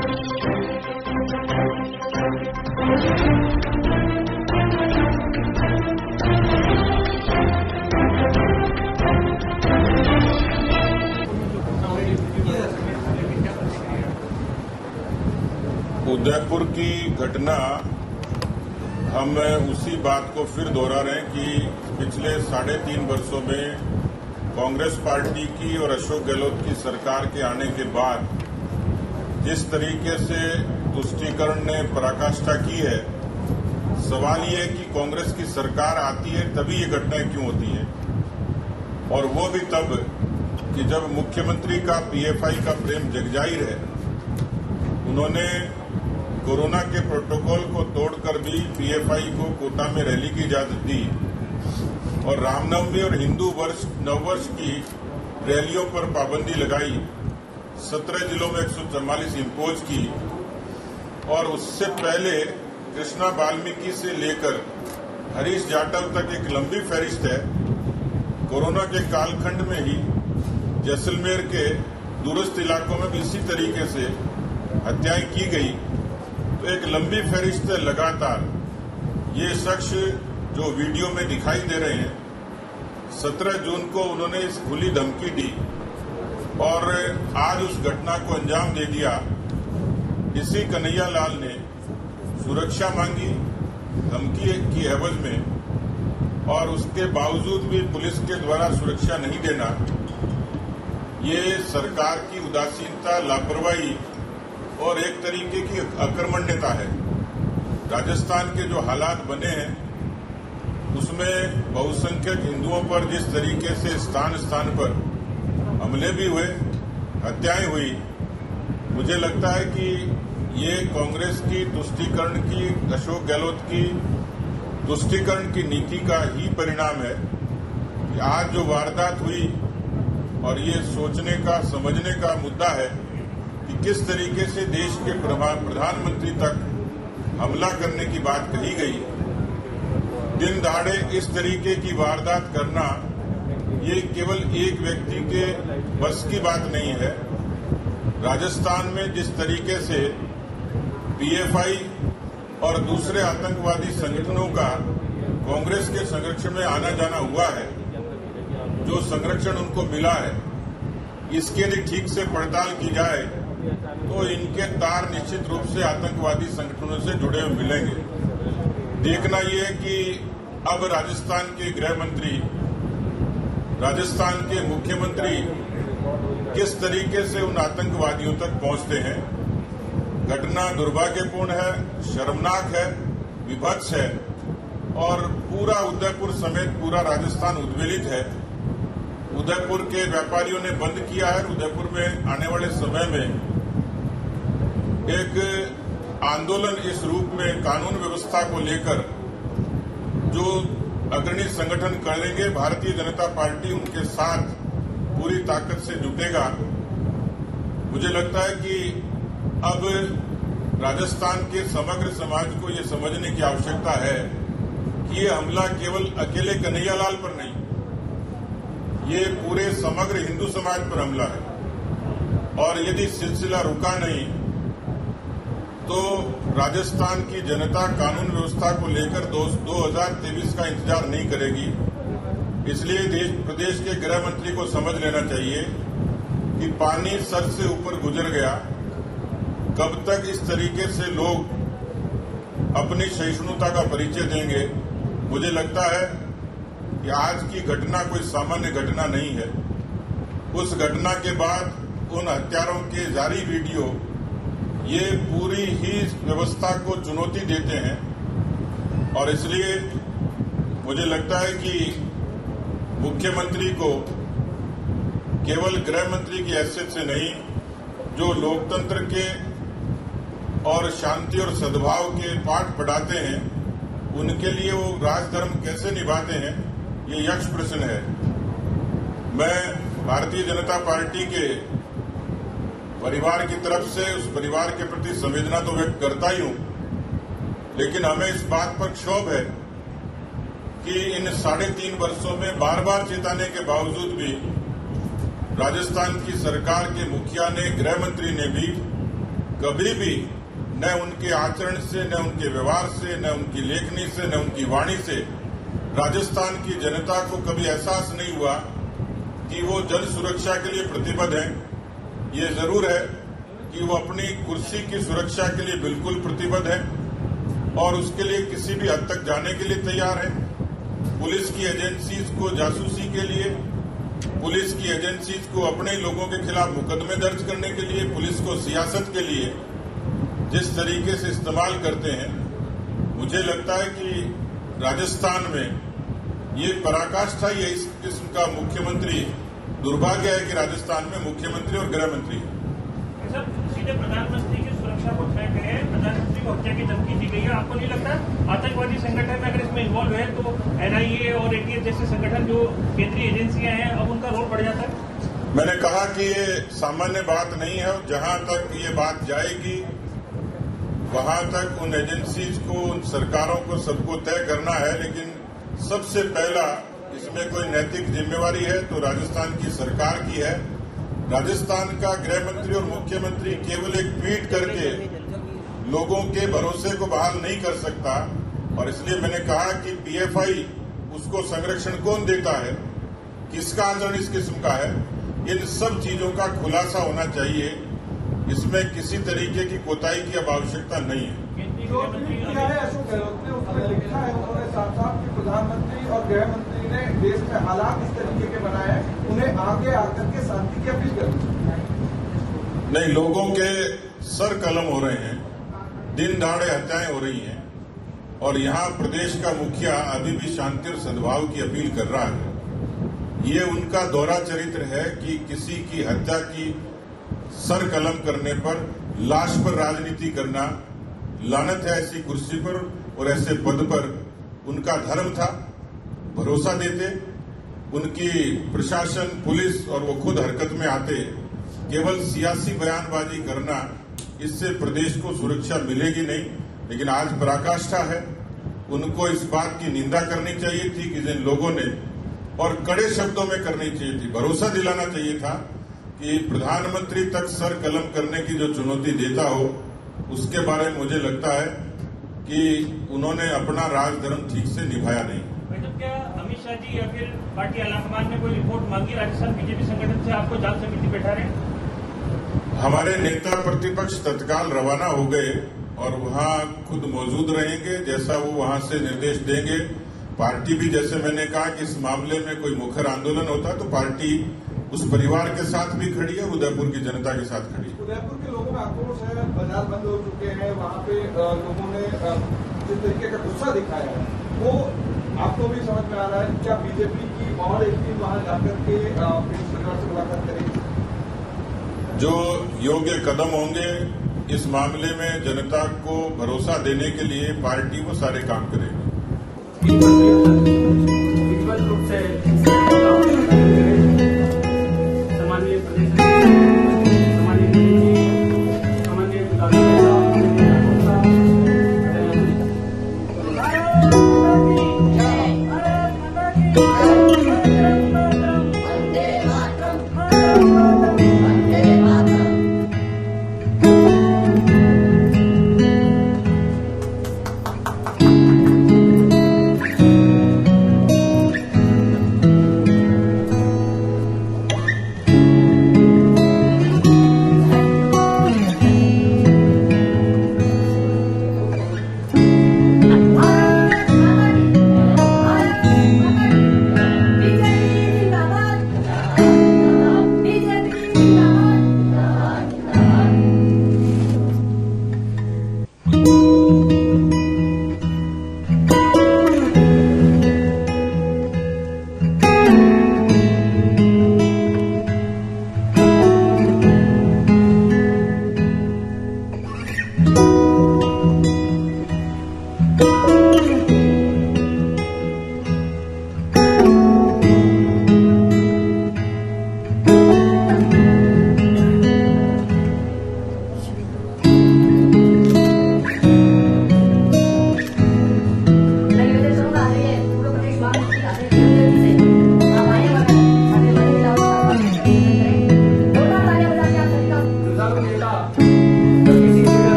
उदयपुर की घटना हम उसी बात को फिर दोहरा रहे हैं कि पिछले 3.5 वर्षों में कांग्रेस पार्टी की और अशोक गहलोत की सरकार के आने के बाद जिस तरीके से तुष्टीकरण ने पराकाष्ठा की है, सवाल ये है कि कांग्रेस की सरकार आती है तभी ये घटनाएं क्यों होती हैं, और वो भी तब कि जब मुख्यमंत्री का पीएफआई का प्रेम जगजाहिर है। उन्होंने कोरोना के प्रोटोकॉल को तोड़कर भी पीएफआई को कोटा में रैली की इजाजत दी और रामनवमी और हिंदू नववर्ष की रैलियों पर पाबंदी लगाई। 17 जिलों में 144 इम्पोज की और उससे पहले कृष्णा वाल्मीकि से लेकर हरीश जाटव तक एक लंबी फहरिस्त है। कोरोना के कालखंड में ही जैसलमेर के दूरस्थ इलाकों में भी इसी तरीके से हत्याएं की गई। तो एक लंबी फहरिस्त लगातार ये शख्स जो वीडियो में दिखाई दे रहे हैं, 17 जून को उन्होंने इस खुली धमकी दी और आज उस घटना को अंजाम दे दिया। इसी कन्हैया लाल ने सुरक्षा मांगी धमकी की एवज में, और उसके बावजूद भी पुलिस के द्वारा सुरक्षा नहीं देना, ये सरकार की उदासीनता, लापरवाही और एक तरीके की अकर्मण्यता है। राजस्थान के जो हालात बने हैं उसमें बहुसंख्यक हिंदुओं पर जिस तरीके से स्थान स्थान पर हमले भी हुए, हत्याएं हुई, मुझे लगता है कि ये कांग्रेस की तुष्टीकरण की, अशोक गहलोत की तुष्टीकरण की नीति का ही परिणाम है कि आज जो वारदात हुई, और ये सोचने का, समझने का मुद्दा है कि किस तरीके से देश के प्रधानमंत्री तक हमला करने की बात कही गई। दिन दहाड़े इस तरीके की वारदात करना ये केवल एक व्यक्ति के बस की बात नहीं है। राजस्थान में जिस तरीके से पीएफआई और दूसरे आतंकवादी संगठनों का कांग्रेस के संरक्षण में आना जाना हुआ है, जो संरक्षण उनको मिला है, इसके लिए ठीक से पड़ताल की जाए तो इनके तार निश्चित रूप से आतंकवादी संगठनों से जुड़े हुए मिलेंगे। देखना यह है कि अब राजस्थान के गृह मंत्री, राजस्थान के मुख्यमंत्री किस तरीके से उन आतंकवादियों तक पहुंचते हैं। घटना दुर्भाग्यपूर्ण है, शर्मनाक है, विभत्स है, और पूरा उदयपुर समेत पूरा राजस्थान उद्वेलित है। उदयपुर के व्यापारियों ने बंद किया है। उदयपुर में आने वाले समय में एक आंदोलन इस रूप में कानून व्यवस्था को लेकर जो अग्रणी संगठन करेंगे, भारतीय जनता पार्टी उनके साथ पूरी ताकत से जुटेगा। मुझे लगता है कि अब राजस्थान के समग्र समाज को ये समझने की आवश्यकता है कि ये हमला केवल अकेले कन्हैया लाल पर नहीं, ये पूरे समग्र हिंदू समाज पर हमला है, और यदि सिलसिला रुका नहीं तो राजस्थान की जनता कानून व्यवस्था को लेकर 2023 का इंतजार नहीं करेगी। इसलिए प्रदेश के गृह मंत्री को समझ लेना चाहिए कि पानी सर से ऊपर गुजर गया। कब तक इस तरीके से लोग अपनी सहिष्णुता का परिचय देंगे? मुझे लगता है कि आज की घटना कोई सामान्य घटना नहीं है। उस घटना के बाद उन हत्यारों के जारी वीडियो ये पूरी ही व्यवस्था को चुनौती देते हैं, और इसलिए मुझे लगता है कि मुख्यमंत्री को केवल गृह मंत्री की हैसियत से नहीं, जो लोकतंत्र के और शांति और सद्भाव के पाठ पढ़ाते हैं, उनके लिए वो राजधर्म कैसे निभाते हैं, ये यक्ष प्रश्न है। मैं भारतीय जनता पार्टी के परिवार की तरफ से उस परिवार के प्रति संवेदना तो व्यक्त करता ही हूं, लेकिन हमें इस बात पर क्षोभ है कि इन 3.5 वर्षों में बार बार चेताने के बावजूद भी राजस्थान की सरकार के मुखिया ने, गृह मंत्री ने भी कभी भी न उनके आचरण से, न उनके व्यवहार से, न उनकी लेखनी से, न उनकी वाणी से राजस्थान की जनता को कभी एहसास नहीं हुआ कि वो जन सुरक्षा के लिए प्रतिबद्ध हैं। ये जरूर है कि वो अपनी कुर्सी की सुरक्षा के लिए बिल्कुल प्रतिबद्ध है और उसके लिए किसी भी हद तक जाने के लिए तैयार है। पुलिस की एजेंसीज को जासूसी के लिए, पुलिस की एजेंसीज को अपने लोगों के खिलाफ मुकदमे दर्ज करने के लिए, पुलिस को सियासत के लिए जिस तरीके से इस्तेमाल करते हैं, मुझे लगता है कि राजस्थान में ये पराकाष्ठा ही है। इस किस्म का मुख्यमंत्री, दुर्भाग्य है कि राजस्थान में मुख्यमंत्री और गृह मंत्री है। सर, सीधे प्रधानमंत्री की सुरक्षा को थ्रेट है, प्रधानमंत्री को हत्या की धमकी दी गई है। आपको नहीं लगता आतंकवादी संगठन में अगर इसमें इन्वॉल्व है तो एनआईए और एटीएस जैसे संगठन जो केंद्रीय एजेंसियां हैं, अब उनका रोल बढ़ जाता है? मैंने कहा कि ये सामान्य बात नहीं है और जहां तक ये बात जाएगी वहां तक उन एजेंसीज को, उन सरकारों को सबको तय करना है। लेकिन सबसे पहला इसमें कोई नैतिक जिम्मेवारी है तो राजस्थान की सरकार की है। राजस्थान का गृह मंत्री और मुख्यमंत्री केवल एक ट्वीट करके लोगों के भरोसे को बहाल नहीं कर सकता और इसलिए मैंने कहा कि पीएफआई उसको संरक्षण कौन देता है, किसका आचरण इस किस्म का है, इन सब चीजों का खुलासा होना चाहिए। इसमें किसी तरीके की कोताही की अब आवश्यकता नहीं है। अशोक गहलोत ने उसमें लिखा है, उन्होंने साफ साफ कि प्रधानमंत्री और गृह मंत्री ने देश में हालात इस तरीके के बनाए हैं, उन्हें आगे आकर के शांति की अपील करनी। नहीं, लोगों के सर कलम हो रहे हैं, दिन दहाड़े हत्याएं हो रही हैं और यहाँ प्रदेश का मुखिया अभी भी शांति और सद्भाव की अपील कर रहा है। ये उनका दोहरा चरित्र है कि किसी की हत्या की सर कलम करने पर, लाश पर राजनीति करना। लानत है ऐसी कुर्सी पर और ऐसे पद पर। उनका धर्म था, भरोसा देते, उनकी प्रशासन, पुलिस और वो खुद हरकत में आते। केवल सियासी बयानबाजी करना, इससे प्रदेश को सुरक्षा मिलेगी नहीं। लेकिन आज पराकाष्ठा है, उनको इस बात की निंदा करनी चाहिए थी कि जिन लोगों ने, और कड़े शब्दों में करनी चाहिए थी, भरोसा दिलाना चाहिए था कि प्रधानमंत्री तक सर कलम करने की जो चुनौती देता हो, उसके बारे में मुझे लगता है कि उन्होंने अपना राजधर्म ठीक से निभाया नहीं। मतलब क्या अमित शाह जी या फिर पार्टी आलाकमान ने कोई रिपोर्ट मांगी राजस्थान बीजेपी संगठन से, आपको जांच समिति बैठा रहे? हमारे नेता प्रतिपक्ष तत्काल रवाना हो गए और वहां खुद मौजूद रहेंगे। जैसा वो वहां से निर्देश देंगे, पार्टी भी, जैसे मैंने कहा कि इस मामले में कोई मुखर आंदोलन होता तो पार्टी उस परिवार के साथ भी खड़ी है, उदयपुर की जनता के साथ खड़ी है। उदयपुर के लोगों में आक्रोश है, बाजार बंद हो चुके हैं, वहाँ पे लोगों ने जिस तरीके का गुस्सा दिखाया है वो आपको भी समझ में आ रहा है। क्या बीजेपी की और एक टीम वहाँ जाकर के सरकार से मुलाकात करेगी? जो योग्य कदम होंगे इस मामले में जनता को भरोसा देने के लिए पार्टी वो सारे काम करेगी। रूप से